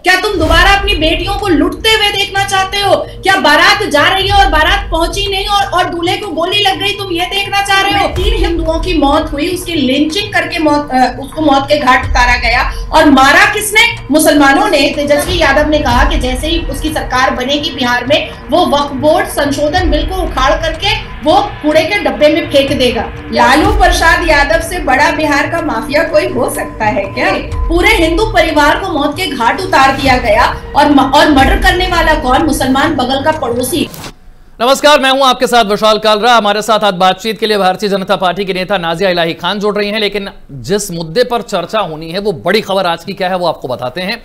क्या तुम दोबारा अपनी बेटियों को लुटते हुए देखना चाहते हो? क्या बारात जा रही है और बारात पहुंची नहीं और दूल्हे को गोली लग गई, तुम ये देखना चाह रहे हो? 3 हिंदुओं की मौत हुई, उसकी लिंचिंग करके उसको मौत के घाट उतारा गया और मारा किसने? मुसलमानों ने। तेजस्वी यादव ने कहा कि जैसे ही उसकी सरकार बनेगी बिहार में, वो वक्फ बोर्ड संशोधन बिल को उखाड़ करके वो कूड़े के डब्बे में फेंक देगा। लालू प्रसाद यादव से बड़ा बिहार का माफिया कोई हो सकता है क्या? पूरे हिंदू परिवार को मौत के घाट उतार दिया गया और मर्डर करने वाला कौन? मुसलमान बगल का पड़ोसी। नमस्कार, मैं हूं आपके साथ विशाल कालरा। हमारे साथ आज बातचीत के लिए भारतीय जनता पार्टी की नेता नाजिया इलाही खान जुड़ रही हैं, लेकिन जिस मुद्दे पर चर्चा होनी है वो बड़ी खबर आज की क्या है वो आपको बताते हैं।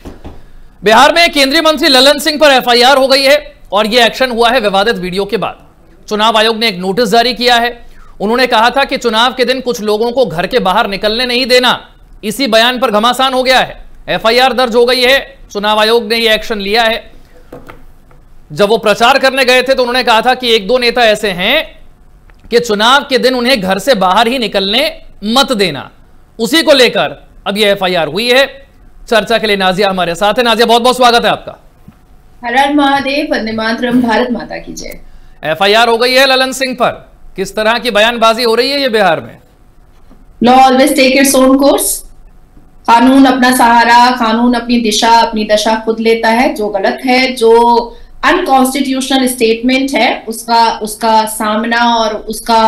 बिहार में केंद्रीय मंत्री ललन सिंह पर एफआईआर हो गई है और यह एक्शन हुआ है विवादित वीडियो के बाद। चुनाव आयोग ने एक नोटिस जारी किया है। उन्होंने कहा था कि चुनाव के दिन कुछ लोगों को घर के बाहर निकलने नहीं देना। इसी बयान पर घमासान हो गया है। एफआईआर दर्ज हो गई है। चुनाव आयोग ने यह एक्शन लिया है। जब वो प्रचार करने गए थे तो उन्होंने कहा था कि 1-2 नेता ऐसे हैं कि चुनाव के दिन उन्हें घर से बाहर ही निकलने मत देना। उसी को लेकर अब यह एफआईआर हुई है। चर्चा के लिए नाजिया हमारे साथ है। नाजिया, बहुत बहुत स्वागत है आपका। हर हर महादेव, वंदे मातरम, भारत माता की जय। एफआईआर हो गई है ललन सिंह पर। किस तरह की बयानबाजी हो रही है ये बिहार में? Law always take its own course. कानून अपना सहारा, कानून अपनी दिशा, अपनी दशा खुद लेता है। जो गलत है, जो अनकॉन्स्टिट्यूशनल स्टेटमेंट है, उसका सामना और उसका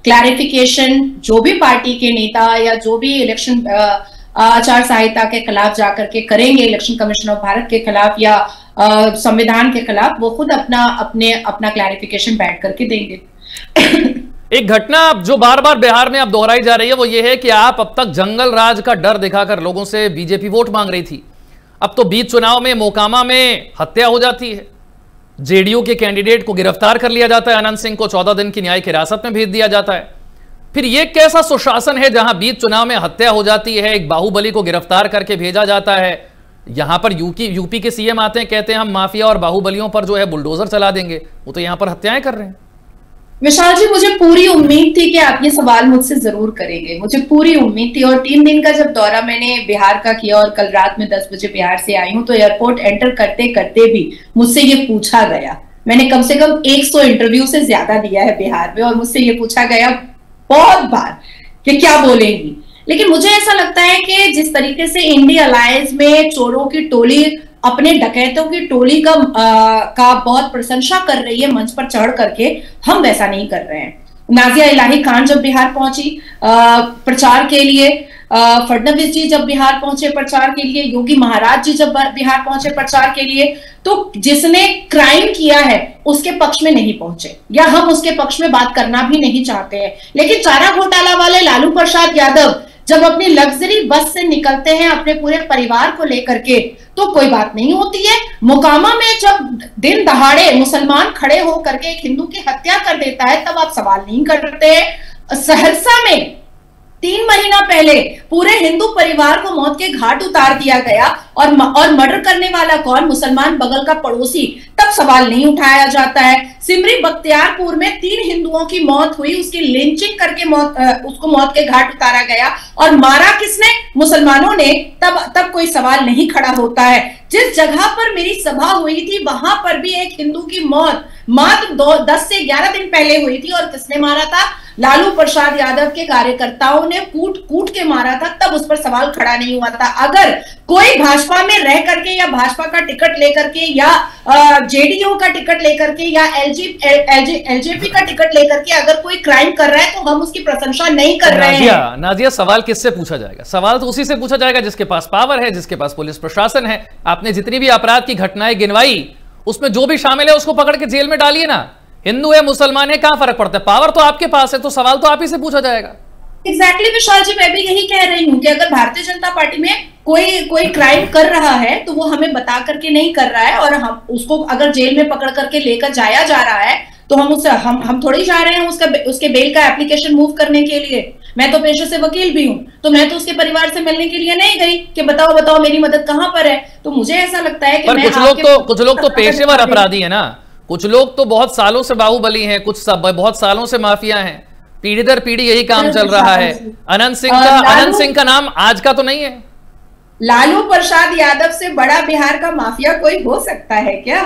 क्लैरिफिकेशन जो भी पार्टी के नेता या जो भी इलेक्शन आचार संहिता के खिलाफ जाकर के करेंगे, इलेक्शन कमीशन ऑफ भारत के खिलाफ या संविधान के खिलाफ, वो खुद अपना क्लैरिफिकेशन बैठ करके देंगे। एक घटना जो बार बार बिहार में अब दोहराई जा रही है वो ये है कि आप अब तक जंगल राज का डर दिखाकर लोगों से बीजेपी वोट मांग रही थी। अब तो बीच चुनाव में मोकामा में हत्या हो जाती है। जेडीयू के कैंडिडेट को गिरफ्तार कर लिया जाता है। अनंत सिंह को 14 दिन की न्यायिक हिरासत में भेज दिया जाता है। फिर यह कैसा सुशासन है जहां बीच चुनाव में हत्या हो जाती है, एक बाहुबली को गिरफ्तार करके भेजा जाता है। यहां पर यूपी के सीएम आते हैं, कहते हैं हम माफिया और बाहुबलियों पर जो है बुलडोजर चला देंगे। वो तो यहां पर हत्याएं कर रहे हैं। विशाल जी, मुझे पूरी उम्मीद थी कि आप ये सवाल मुझसे जरूर करेंगे। मुझे पूरी उम्मीद थी। और 3 दिन का जब दौरा मैंने बिहार का किया और कल रात में 10 बजे बिहार से आई हूं, तो एयरपोर्ट एंटर करते करते भी मुझसे ये पूछा गया। मैंने कम से कम 100 इंटरव्यू से ज्यादा दिया है बिहार में और मुझसे ये पूछा गया बहुत बार कि क्या बोलेंगी। लेकिन मुझे ऐसा लगता है कि जिस तरीके से इंडिया अलायंस में चोरों की टोली अपने डकैतों की टोली का बहुत प्रशंसा कर रही है मंच पर चढ़ करके, हम वैसा नहीं कर रहे हैं। नाजिया इलाही खान जब बिहार पहुंची प्रचार के लिए, फडणवीस जी जब बिहार पहुंचे प्रचार के लिए, योगी महाराज जी जब बिहार पहुंचे प्रचार के लिए, तो जिसने क्राइम किया है उसके पक्ष में नहीं पहुंचे या हम उसके पक्ष में बात करना भी नहीं चाहते हैं। लेकिन चारा घोटाला वाले लालू प्रसाद यादव जब अपनी लग्जरी बस से निकलते हैं अपने पूरे परिवार को लेकर के, तो कोई बात नहीं होती है। मोकामा में जब दिन दहाड़े मुसलमान खड़े हो करके एक हिंदू की हत्या कर देता है, तब आप सवाल नहीं करते हैं। सहरसा में 3 महीना पहले पूरे हिंदू परिवार को मौत के घाट उतार दिया गया और मर्डर करने वाला कौन? मुसलमान बगल का पड़ोसी, तब सवाल नहीं उठाया जाता है। सिमरी बख्तियारपुर में 3 हिंदुओं की मौत हुई, उसकी लिंचिंग करके उसको मौत के घाट उतारा गया और मारा किसने? मुसलमानों ने। तब कोई सवाल नहीं खड़ा होता है। जिस जगह पर मेरी सभा हुई थी वहां पर भी एक हिंदू की मौत मात्र 10 से 11 दिन पहले हुई थी और किसने मारा था? लालू प्रसाद यादव के कार्यकर्ताओं ने कूट के मारा था। तब उस पर सवाल खड़ा नहीं हुआ था। अगर कोई भाजपा में रह करके या भाजपा का टिकट लेकर के या जेडीयू का टिकट लेकर के या एलजेपी का टिकट लेकर के अगर कोई क्राइम कर रहा है तो हम उसकी प्रशंसा नहीं कर रहे हैं। नाजिया, सवाल किससे पूछा जाएगा? सवाल तो उसी से पूछा जाएगा जिसके पास पावर है, जिसके पास पुलिस प्रशासन है। आपने जितनी भी अपराध की घटनाएं गिनवाई, उसमें जो भी शामिल है उसको पकड़ के जेल में डालिए ना। हिंदू है मुसलमान है, क्या फर्क पड़ता है? पावर तो आपके पास है, तो सवाल तो आप ही से पूछा जाएगा। एग्जैक्टली विशाल जी, मैं भी यही कह रही हूँ कि अगर भारतीय जनता पार्टी में कोई क्राइम कर रहा है तो वो हमें बता करके नहीं कर रहा है और हम उसको अगर जेल में पकड़ करके लेकर जाया जा रहा है तो हम थोड़ी जा रहे हैं उसके बेल का एप्लीकेशन मूव करने के लिए। मैं तो पेशे से वकील भी हूँ, तो मैं तो उसके परिवार से मिलने के लिए नहीं गई कि बताओ मेरी मदद कहाँ पर है। तो मुझे ऐसा लगता है कि कुछ लोग तो पेशेवर अपराधी है ना। कुछ लोग तो बहुत सालों से बाहुबली हैं, कुछ बहुत सालों से माफिया हैं। पीढ़ी दर पीढ़ी यही काम चल रहा है। अनंत सिंह का नाम आज का तो नहीं है। लालू प्रसाद यादव से बड़ा बिहार का माफिया कोई हो सकता है क्या?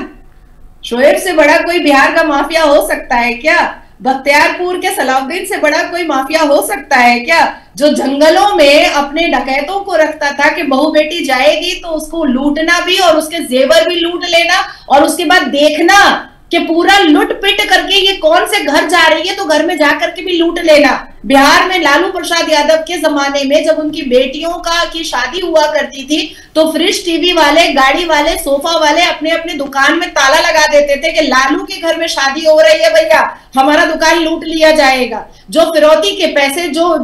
शोएब से बड़ा कोई बिहार का माफिया हो सकता है क्या? बख्तियारपुर के सलाउद्दीन से बड़ा कोई माफिया हो सकता है क्या? जो जंगलों में अपने डकैतों को रखता था कि बहू बेटी जाएगी तो उसको लूटना भी और उसके जेवर भी लूट लेना और उसके बाद देखना कि पूरा लूट पिट करके ये कौन से घर जा रही है तो घर में जाकर के भी लूट लेना। बिहार में लालू प्रसाद यादव के जमाने में जब उनकी बेटियों की शादी हुआ करती थी तो फ्रिज टीवी वाले, गाड़ी वाले, सोफा वाले अपने अपने दुकान में ताला लगा देते थे कि लालू के घर में शादी हो रही है भैया, हमारा दुकान लूट लिया जाएगा। जो फिरौती के पैसे, जो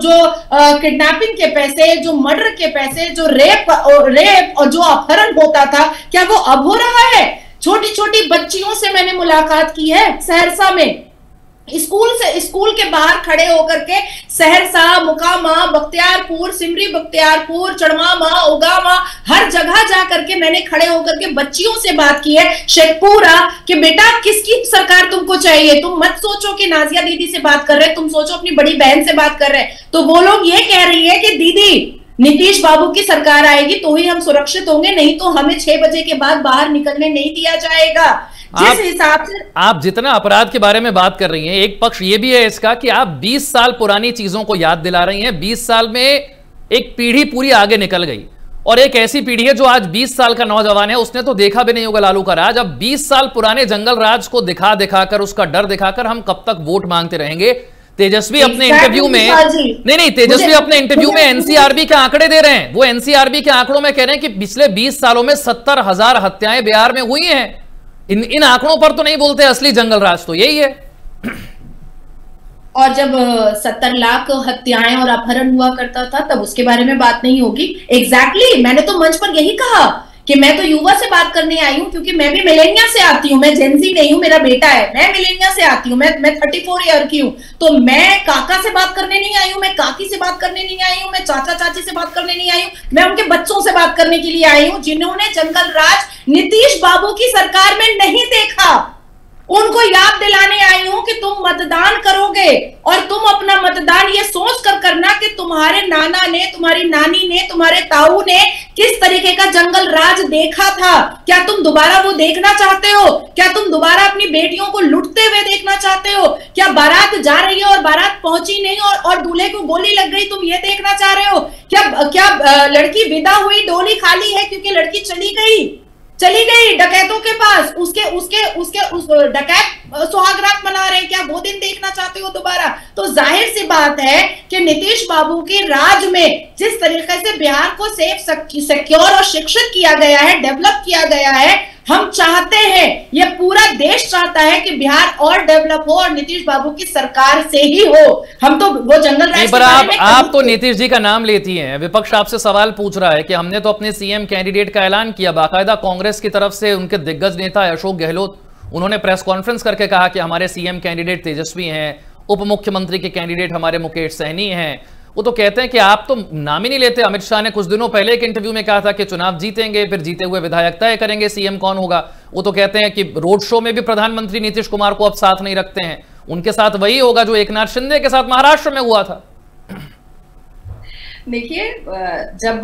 किडनैपिंग के पैसे, जो मर्डर के पैसे, जो रेप और जो अपहरण होता था, क्या वो अब हो रहा है? छोटी छोटी बच्चियों से मैंने मुलाकात की है सहरसा में, स्कूल के बाहर खड़े होकर के सहरसा, मुकामा, बख्तियारपुर, सिमरी बख्तियारपुर, चढ़मामा, उगामा, हर जगह जाकर के मैंने खड़े होकर के बच्चियों से बात की है, शेखपुरा, कि बेटा किसकी सरकार तुमको चाहिए? तुम मत सोचो कि नाजिया दीदी से बात कर रहे, तुम सोचो अपनी बड़ी बहन से बात कर रहे। तो वो लोग ये कह रही है कि दीदी नीतीश बाबू की सरकार आएगी तो ही हम सुरक्षित होंगे, नहीं तो हमें 6 बजे के बाद बाहर निकलने नहीं दिया जाएगा। जिस हिसाब से आप जितना अपराध के बारे में बात कर रही हैं, एक पक्ष ये भी है इसका कि आप 20 साल पुरानी चीजों को याद दिला रही हैं। 20 साल में एक पीढ़ी पूरी आगे निकल गई और एक ऐसी पीढ़ी है जो आज 20 साल का नौजवान है, उसने तो देखा भी नहीं होगा लालू का राज। अब 20 साल पुराने जंगल राज को दिखा दिखाकर, उसका डर दिखाकर हम कब तक वोट मांगते रहेंगे? तेजस्वी अपने इंटरव्यू में नहीं तेजस्वी अपने इंटरव्यू में एनसीआरबी के आंकड़े दे रहे हैं। वो एनसीआरबी के आंकड़ों में कह रहे हैं कि पिछले 20 सालों में 70,000 हत्याएं बिहार में हुई हैं। इन आंकड़ों पर तो नहीं बोलते असली जंगल राज तो यही है। और जब 70 लाख हत्याएं और अपहरण हुआ करता था तब उसके बारे में बात नहीं होगी। एग्जैक्टली मैंने तो मंच पर यही कहा कि मैं तो युवा से बात करने आई हूं, क्योंकि मैं भी मिलेनिया से आती हूँ, मैं जेनजी नहीं हूँ, मेरा बेटा है, मैं मिलेनिया से आती हूँ, मैं 34 ईयर की हूँ। तो मैं काका से बात करने नहीं आई हूँ, मैं काकी से बात करने नहीं आई हूँ, मैं चाचा चाची से बात करने नहीं आई हूँ, मैं उनके बच्चों से बात करने के लिए आई हूँ जिन्होंने जंगल राज नीतीश बाबू की सरकार में नहीं देखा। उनको याद दिलाने आई हूं कि तुम मतदान करोगे और तुम अपना मतदान ये सोच कर करना कि तुम्हारे नाना ने, तुम्हारी नानी ने, तुम्हारे ताऊ ने किस तरीके का जंगल राज देखा था। क्या तुम दोबारा वो देखना चाहते हो? क्या तुम दोबारा अपनी बेटियों को लुटते हुए देखना चाहते हो? क्या बारात जा रही है और बारात पहुंची नहीं और दूल्हे को गोली लग गई, तुम ये देखना चाह रहे हो? क्या लड़की विदा हुई, डोली खाली है क्योंकि लड़की चली गई डकैतों के पास, उसके डकैत सुहागरात मना रहे हैं, क्या वो दिन देखना चाहते हो दोबारा? तो जाहिर सी बात है कि नीतीश बाबू के राज में जिस तरीके से बिहार को सेफ, सिक्योर और शिक्षित किया गया है, डेवलप किया गया है, हम चाहते हैं, ये पूरा देश चाहता है कि बिहार और डेवलप हो और नीतीश बाबू की सरकार से ही हो। हम तो वो जंगल राज पर आप तो नीतीश जी का नाम लेती हैं। विपक्ष आपसे सवाल पूछ रहा है कि हमने तो अपने सीएम कैंडिडेट का ऐलान किया, बाकायदा कांग्रेस की तरफ से उनके दिग्गज नेता अशोक गहलोत, उन्होंने प्रेस कॉन्फ्रेंस करके कहा कि हमारे सीएम कैंडिडेट तेजस्वी हैं, उप मुख्यमंत्री के कैंडिडेट हमारे मुकेश सहनी हैं। वो तो कहते हैं कि आप तो नाम ही नहीं लेते। अमित शाह ने कुछ दिनों पहले एक इंटरव्यू में कहा था कि चुनाव जीतेंगे, फिर जीते हुए विधायक तय करेंगे सीएम कौन होगा। वो तो कहते हैं कि रोड शो में भी प्रधानमंत्री नीतीश कुमार को अब साथ नहीं रखते हैं, उनके साथ वही होगा जो एकनाथ शिंदे के साथ महाराष्ट्र में हुआ था। देखिए, जब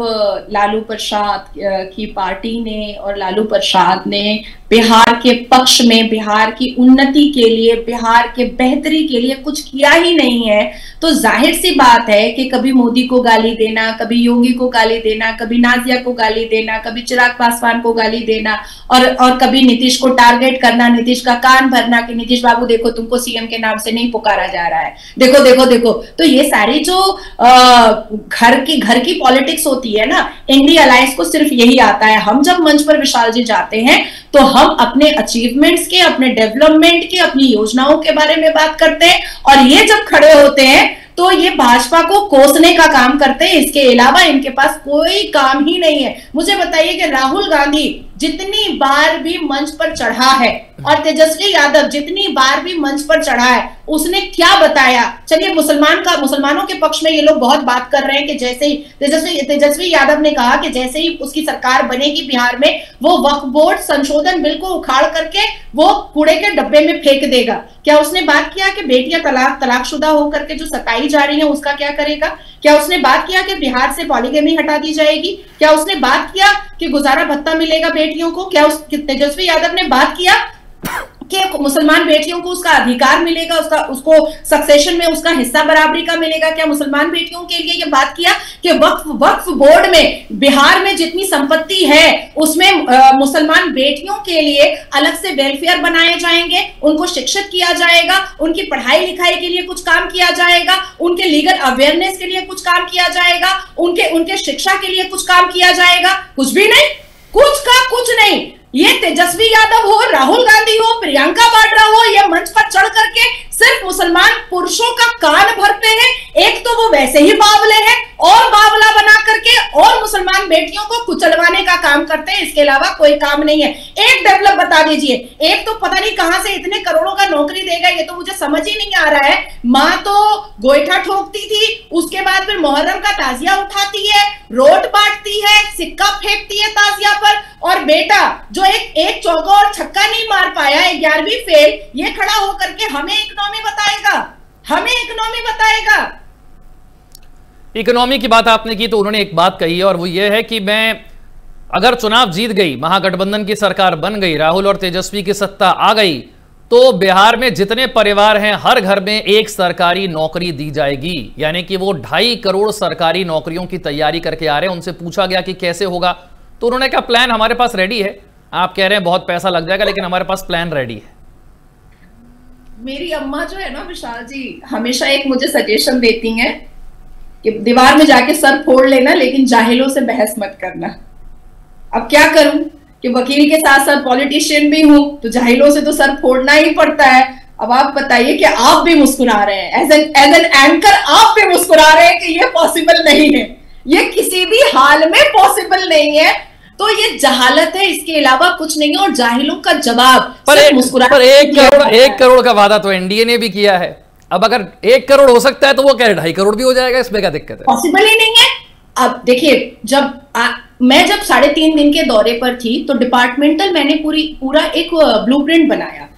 लालू प्रसाद की पार्टी ने और लालू प्रसाद ने बिहार के पक्ष में, बिहार की उन्नति के लिए, बिहार के बेहतरी के लिए कुछ किया ही नहीं है, तो जाहिर सी बात है कि कभी मोदी को गाली देना, कभी योगी को गाली देना, कभी नाजिया को गाली देना, कभी चिराग पासवान को गाली देना और कभी नीतीश को टारगेट करना, नीतीश का कान भरना कि नीतीश बाबू देखो तुमको सीएम के नाम से नहीं पुकारा जा रहा है, देखो देखो देखो। तो ये सारी जो घर की पॉलिटिक्स होती है ना, इंडिया अलायंस को सिर्फ यही आता है। हम जब मंच पर विशाल जी जाते हैं तो हम अपने अचीवमेंट्स के, अपने डेवलपमेंट के, अपनी योजनाओं के बारे में बात करते हैं, और ये जब खड़े होते हैं तो ये भाजपा को कोसने का काम करते हैं। इसके अलावा इनके पास कोई काम ही नहीं है। मुझे बताइए कि राहुल गांधी जितनी बार भी मंच पर चढ़ा है और तेजस्वी यादव जितनी बार भी मंच पर चढ़ा है, उसने क्या बताया? चलिए, मुसलमानों के पक्ष में ये लोग बहुत बात कर रहे हैं कि जैसे ही तेजस्वी यादव ने कहा कि जैसे ही उसकी सरकार बनेगी बिहार में, वो वक्फ बोर्ड संशोधन बिल को उखाड़ करके वो कूड़े के डब्बे में फेंक देगा। क्या उसने बात किया कि बेटियां तलाकशुदा होकर के जो सताई जा रही हैं उसका क्या करेगा? क्या उसने बात किया कि बिहार से पॉलीगैमी हटा दी जाएगी? क्या उसने बात किया कि गुजारा भत्ता मिलेगा बेटियों को? क्या तेजस्वी यादव ने बात किया कि मुसलमान बेटियों को उसका अधिकार मिलेगा, उसको सक्सेशन में उसका हिस्सा बराबरी का मिलेगा? क्या मुसलमान बेटियों के लिए ये बात किया कि वक्फ बोर्ड में बिहार में जितनी संपत्ति है उसमें मुसलमान बेटियों के लिए अलग से वेलफेयर बनाए जाएंगे, उनको शिक्षित किया जाएगा, उनकी पढ़ाई लिखाई के लिए कुछ काम किया जाएगा, उनके लीगल अवेयरनेस के लिए कुछ काम किया जाएगा, उनके शिक्षा के लिए कुछ काम किया जाएगा? कुछ भी नहीं, कुछ का कुछ नहीं। ये तेजस्वी यादव हो, राहुल गांधी हो, प्रियंका वाड्रा हो, ये मंच पर चढ़ करके सिर्फ मुसलमान पुरुषों का कान भरते हैं। एक तो वो वैसे ही बावले हैं और बावला बना करके और मुसलमान बेटियों को कुचलवाने का काम करते हैं, इसके अलावा कोई काम नहीं है। एक डेवलप बता दीजिए, एक तो पता नहीं कहां से इतने करोड़ों का नौकरी देगा, ये तो मुझे समझ ही नहीं आ रहा है। माँ तो गोईठा ठोकती थी, उसके बाद फिर मुहर्रम का ताजिया उठाती है, रोट बांटती है, सिक्का फेंकती है ताजिया पर, और बेटा जो एक चौका और छक्का नहीं मार पाया, 11वीं फेल, ये खड़ा होकर के हमें इकोनॉमी बताएगा। इकोनॉमी की बात आपने की तो उन्होंने एक बात कही और वो ये है कि मैं अगर चुनाव जीत गई, महागठबंधन की सरकार बन गई, राहुल और तेजस्वी की सत्ता आ गई, तो बिहार में जितने परिवार हैं हर घर में एक सरकारी नौकरी दी जाएगी। यानी कि वो 2.5 करोड़ सरकारी नौकरियों की तैयारी करके आ रहे हैं। उनसे पूछा गया कि कैसे होगा, तो उन्होंने कहा प्लान हमारे पास रेडी है। आप कह रहे हैं बहुत पैसा लग जाएगा, लेकिन हमारे पास प्लान रेडी है। मेरी अम्मा जो है ना विशाल जी, हमेशा एक मुझे सजेशन देती हैं कि दीवार में जाके सर फोड़ लेना, लेकिन जाहिलों से बहस मत करना। अब क्या करूं कि वकील के साथ साथ पॉलिटिशियन भी हूं, तो जाहिलों से तो सर फोड़ना ही पड़ता है। अब आप बताइए कि आप भी मुस्कुरा रहे हैं, एज एन एंकर आप भी मुस्कुरा रहे हैं कि ये पॉसिबल नहीं है, ये किसी भी हाल में पॉसिबल नहीं है। तो ये जहालत है, इसके अलावा कुछ नहीं है। और जाहिलों का जवाब पर 1 करोड़ का वादा तो एनडीए ने भी किया है। अब अगर 1 करोड़ हो सकता है तो वो कह रहे 2.5 करोड़ भी हो जाएगा, इसमें क्या दिक्कत है? पॉसिबल ही नहीं है। अब देखिए, मैं जब 3.5 दिन के दौरे पर थी तो डिपार्टमेंटल मैंने पूरा एक ब्लूप्रिंट बनाया,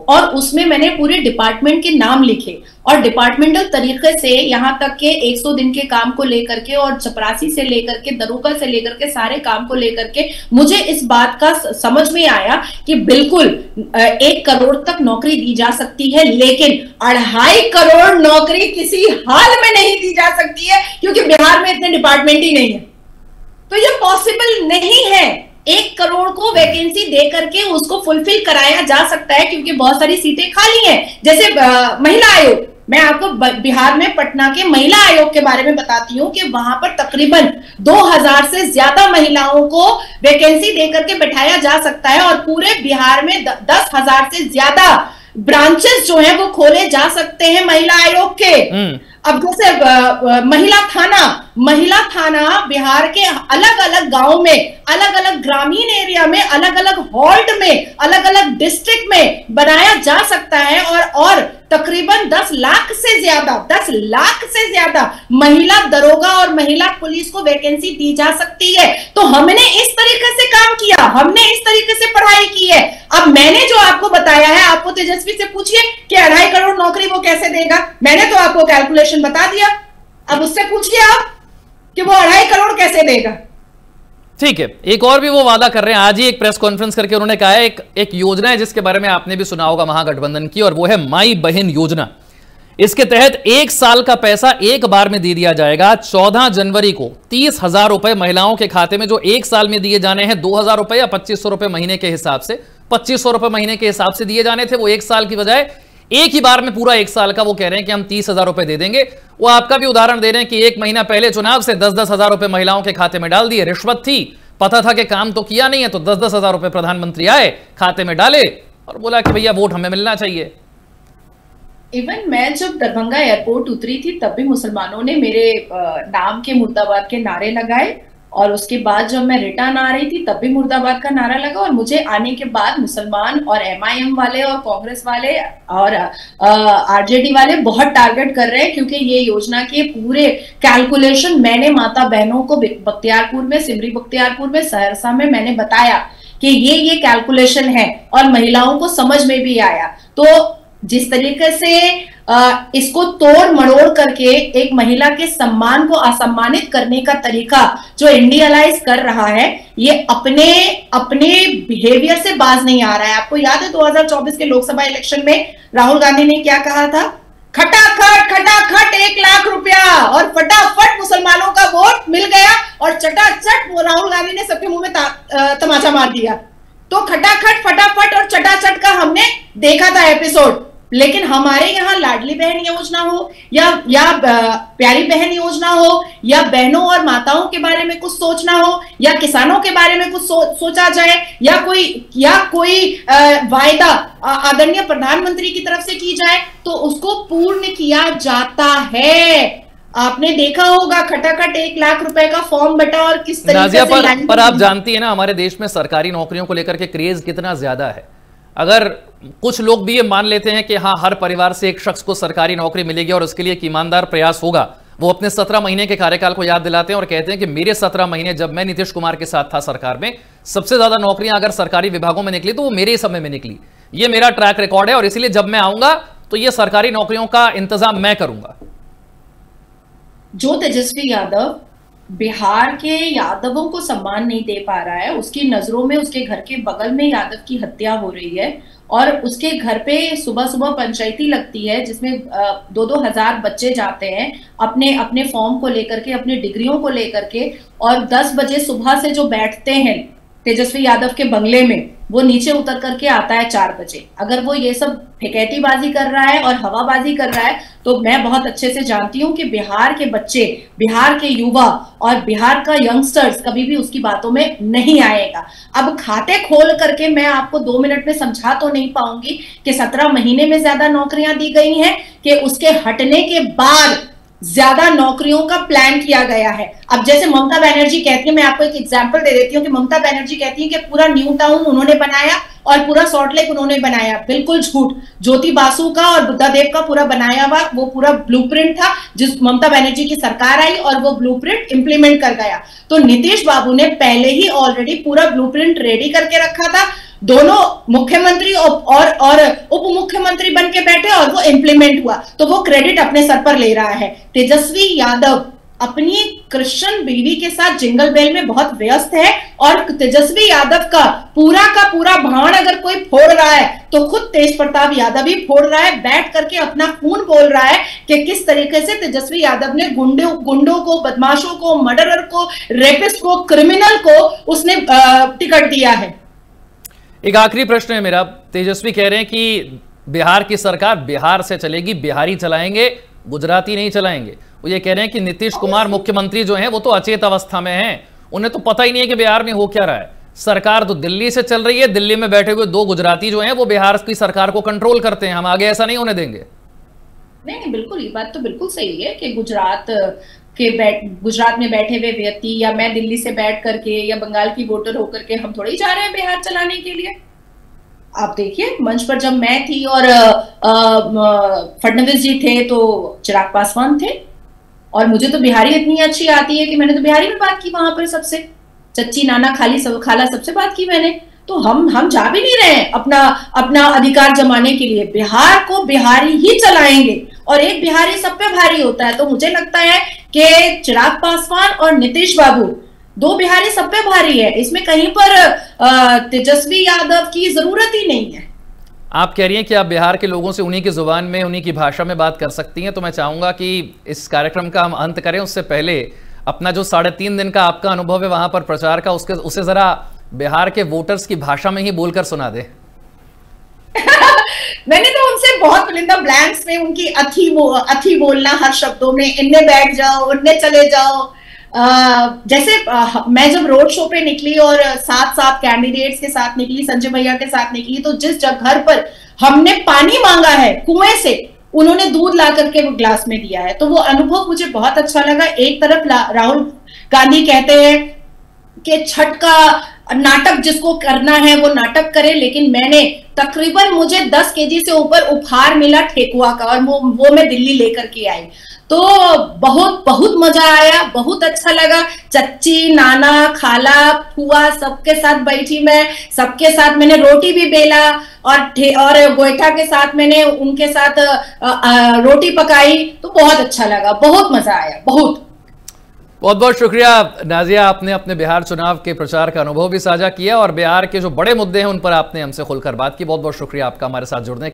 और उसमें मैंने पूरे डिपार्टमेंट के नाम लिखे और डिपार्टमेंटल तरीके से यहाँ तक के 100 दिन के काम को लेकर के और चपरासी से लेकर के दरोगा से लेकर के सारे काम को लेकर के मुझे इस बात का समझ में आया कि बिल्कुल 1 करोड़ तक नौकरी दी जा सकती है, लेकिन 2.5 करोड़ नौकरी किसी हाल में नहीं दी जा सकती है, क्योंकि बिहार में इतने डिपार्टमेंट ही नहीं है। तो ये पॉसिबल नहीं है। 1 करोड़ को वैकेंसी दे करके उसको फुलफिल कराया जा सकता है, क्योंकि बहुत सारी सीटें खाली हैं। जैसे महिला आयोग, मैं आपको बिहार में पटना के महिला आयोग के बारे में बताती हूँ कि वहां पर तकरीबन 2000 से ज्यादा महिलाओं को वैकेंसी दे करके बैठाया जा सकता है, और पूरे बिहार में 10,000 से ज्यादा ब्रांचेस जो हैं वो खोले जा सकते हैं महिला आयोग के। अब जैसे महिला थाना बिहार के अलग अलग गांव में, अलग अलग ग्रामीण एरिया में, अलग अलग हॉल्ट में, अलग अलग डिस्ट्रिक्ट में बनाया जा सकता है, और तकरीबन 10 लाख से ज्यादा महिला दरोगा और महिला पुलिस को वैकेंसी दी जा सकती है। तो हमने इस तरीके से काम किया, हमने इस तरीके से पढ़ाई की है। अब मैंने जो आपको बताया है, आपको तेजस्वी से पूछिए कि 2.5 करोड़ नौकरी वो कैसे देगा, मैंने तो आपको कैलकुलेशन बता दिया। अब उससे पूछिए आप कि वो 2.5 करोड़ कैसे देगा। ठीक है, एक और भी वो वादा कर रहे हैं। आज ही एक प्रेस कॉन्फ्रेंस करके उन्होंने कहा है, एक योजना है जिसके बारे में आपने भी सुना होगा महागठबंधन की, और वो है माई बहन योजना। इसके तहत 1 साल का पैसा एक बार में दे दिया जाएगा। 14 जनवरी को 30,000 रुपए महिलाओं के खाते में, जो 1 साल में दिए जाने हैं 2,000 रुपए या 2,500 रुपए महीने के हिसाब से, 2,500 रुपए महीने के हिसाब से दिए जाने थे, वो 1 साल की बजाय एक ही बार में पूरा 1 साल का वो कह रहे हैं कि हम 30,000 रुपए दे देंगे। वो आपका भी उदाहरण दे रहे हैं कि 1 महीना पहले चुनाव से 10-10 हजार रुपए महिलाओं के खाते में डाल दिए। रिश्वत थी, पता था कि काम तो किया नहीं है, तो 10-10 हजार रुपए प्रधानमंत्री आए, खाते में डाले और बोला कि भैया वोट हमें मिलना चाहिए। इवन मैं जब दरभंगा एयरपोर्ट उतरी थी तब भी मुसलमानों ने मेरे नाम के मुर्दाबाद के नारे लगाए, और उसके बाद जब मैं रिटर्न आ रही थी तब भी मुर्दाबाद का नारा लगा। और मुझे आने के बाद मुसलमान और MIM वाले और कांग्रेस वाले और RJD वाले बहुत टारगेट कर रहे हैं, क्योंकि ये योजना के पूरे कैलकुलेशन मैंने माता बहनों को बख्तियारपुर में, सिमरी बख्तियारपुर में, सहरसा में मैंने बताया कि ये कैलकुलेशन है, और महिलाओं को समझ में भी आया। तो जिस तरीके से इसको तोड़ मरोड़ करके एक महिला के सम्मान को असम्मानित करने का तरीका जो इंडियलाइज कर रहा है, ये अपने अपने बिहेवियर से बाज नहीं आ रहा है। आपको याद है 2024 के लोकसभा इलेक्शन में राहुल गांधी ने क्या कहा था? खटाखट 1 लाख रुपया और फटाफट मुसलमानों का वोट मिल गया और चटाचट वो राहुल गांधी ने सबके मुंह में तमाचा मार दिया। तो खटाखट, फटाफट और चटाचट का हमने देखा था एपिसोड। लेकिन हमारे यहाँ लाडली बहन योजना हो या प्यारी बहन योजना हो या बहनों और माताओं के बारे में कुछ सोचना हो या किसानों के बारे में कुछ सोचा जाए या कोई वायदा आदरणीय प्रधानमंत्री की तरफ से की जाए तो उसको पूर्ण किया जाता है। आपने देखा होगा खटाखट 1 लाख रुपए का फॉर्म बटा और किस तरीके से पर आप जानती है ना हमारे देश में सरकारी नौकरियों को लेकर के क्रेज कितना ज्यादा है। अगर कुछ लोग भी ये मान लेते हैं कि हाँ हर परिवार से एक शख्स को सरकारी नौकरी मिलेगी और उसके लिए एक ईमानदार प्रयास होगा, वो अपने 17 महीने के कार्यकाल को याद दिलाते हैं और कहते हैं कि मेरे 17 महीने जब मैं नीतीश कुमार के साथ था सरकार में, सबसे ज्यादा नौकरियां अगर सरकारी विभागों में निकली तो वो मेरे समय में निकली। ये मेरा ट्रैक रिकॉर्ड है और इसलिए जब मैं आऊंगा तो ये सरकारी नौकरियों का इंतजाम मैं करूंगा। जो तेजस्वी यादव बिहार के यादवों को सम्मान नहीं दे पा रहा है, उसकी नजरों में उसके घर के बगल में यादव की हत्या हो रही है और उसके घर पे सुबह सुबह पंचायती लगती है जिसमें 2-2 हजार बच्चे जाते हैं अपने अपने फॉर्म को लेकर के, अपनी डिग्रियों को लेकर के, और 10 बजे सुबह से जो बैठते हैं तेजस्वी यादव के बंगले में, वो नीचे उतर करके आता है 4 बजे। अगर वो ये सब ठेकेतीबाजी कर रहा है और हवाबाजी कर रहा है तो मैं बहुत अच्छे से जानती हूं कि बिहार के बच्चे, बिहार के युवा और बिहार का यंगस्टर्स कभी भी उसकी बातों में नहीं आएगा। अब खाते खोल करके मैं आपको 2 मिनट में समझा तो नहीं पाऊंगी कि 17 महीने में ज्यादा नौकरियां दी गई हैं कि उसके हटने के बाद ज्यादा नौकरियों का प्लान किया गया है। अब जैसे ममता बनर्जी कहती है, मैं आपको एक एग्जांपल दे देती हूँ कि ममता बनर्जी कहती है कि पूरा न्यू टाउन उन्होंने बनाया और पूरा सॉल्ट लेक उन्होंने बनाया। बिल्कुल झूठ। ज्योति बासु का और बुद्धा देव का पूरा बनाया हुआ वो पूरा ब्लूप्रिंट था जिस ममता बनर्जी की सरकार आई और वो ब्लूप्रिंट इंप्लीमेंट कर गया। तो नीतीश बाबू ने पहले ही ऑलरेडी पूरा ब्लूप्रिंट रेडी करके रखा था। दोनों मुख्यमंत्री और उप मुख्यमंत्री बन के बैठे और वो इंप्लीमेंट हुआ, तो वो क्रेडिट अपने सर पर ले रहा है। तेजस्वी यादव अपनी क्रिश्चियन बीवी के साथ जिंगल बेल में बहुत व्यस्त है और तेजस्वी यादव का पूरा भाण अगर कोई फोड़ रहा है तो खुद तेज प्रताप यादव ही फोड़ रहा है, बैठ करके अपना खून बोल रहा है कि किस तरीके से तेजस्वी यादव ने गुंडों को, बदमाशों को, मर्डरर को, रेपिस्ट को, क्रिमिनल को उसने टिकट दिया है। एक आखिरी प्रश्न है मेरा। तेजस्वी कह रहे हैं कि बिहार की सरकार बिहार से चलेगी, बिहारी चलाएंगे, गुजराती नहीं चलाएंगे। वो ये कह रहे हैं कि नीतीश कुमार मुख्यमंत्री जो हैं वो तो अचेत अवस्था में हैं, उन्हें तो पता ही नहीं है कि बिहार में हो क्या रहा है। सरकार तो दिल्ली से चल रही है, दिल्ली में बैठे हुए 2 गुजराती जो हैं वो बिहार की सरकार को कंट्रोल करते हैं, हम आगे ऐसा नहीं होने देंगे। नहीं, बिल्कुल ये बात तो बिल्कुल सही है कि गुजरात में बैठे हुए व्यक्ति या मैं दिल्ली से बैठ करके या बंगाल की वोटर होकर के हम थोड़ी ही जा रहे हैं बिहार चलाने के लिए। आप देखिए मंच पर जब मैं थी और फडणवीस जी थे तो चिराग पासवान थे और मुझे तो बिहारी इतनी अच्छी आती है कि मैंने तो बिहारी में बात की वहां पर सबसे, चच्ची नाना खाला सबसे बात की मैंने। तो हम जा भी नहीं रहे हैं अपना अधिकार जमाने के लिए। बिहार को बिहारी ही चलाएंगे और एक बिहारी सब पे भारी होता है। तो मुझे लगता है कि चिराग पासवान और नीतीश बाबू 2 बिहारी सब पे भारी है, इसमें कहीं पर तेजस्वी यादव की जरूरत ही नहीं है। आप कह रही हैं कि आप बिहार के लोगों से उन्हीं की जुबान में, उन्हीं की भाषा में बात कर सकती हैं, तो मैं चाहूंगा कि इस कार्यक्रम का हम अंत करें उससे पहले अपना जो 3.5 दिन का आपका अनुभव है वहां पर प्रचार का, उसे जरा बिहार के वोटर्स की भाषा में ही बोलकर सुना दे। मैंने तो उनसे बहुत पुलिंदा ब्लैंक्स में उनकी अथी बोलना, हर शब्दों में इनने बैठ जाओ, उनने चले जाओ। जैसे मैं जब रोड शो पे निकली और 7 कैंडिडेट्स के साथ निकली, संजय भैया के साथ निकली, तो जिस घर पर हमने पानी मांगा है कुएं से, उन्होंने दूध ला करके वो ग्लास में दिया है। तो वो अनुभव मुझे बहुत अच्छा लगा। एक तरफ राहुल गांधी कहते हैं कि छठ का नाटक जिसको करना है वो नाटक करे, लेकिन मैंने तकरीबन मुझे 10 केजी से ऊपर उपहार मिला ठेकुआ का और वो मैं दिल्ली लेकर के आई। तो बहुत मजा आया, बहुत अच्छा लगा। चच्ची, नाना, खाला, फुआ सबके साथ बैठी मैं, सबके साथ मैंने रोटी भी बेला, और गोईठा के साथ मैंने उनके साथ रोटी पकाई, तो बहुत अच्छा लगा, बहुत मजा आया, बहुत बहुत शुक्रिया नाजिया, आपने अपने बिहार चुनाव के प्रचार का अनुभव भी साझा किया और बिहार के जो बड़े मुद्दे हैं उन पर आपने हमसे खुलकर बात की। बहुत बहुत शुक्रिया आपका हमारे साथ जुड़ने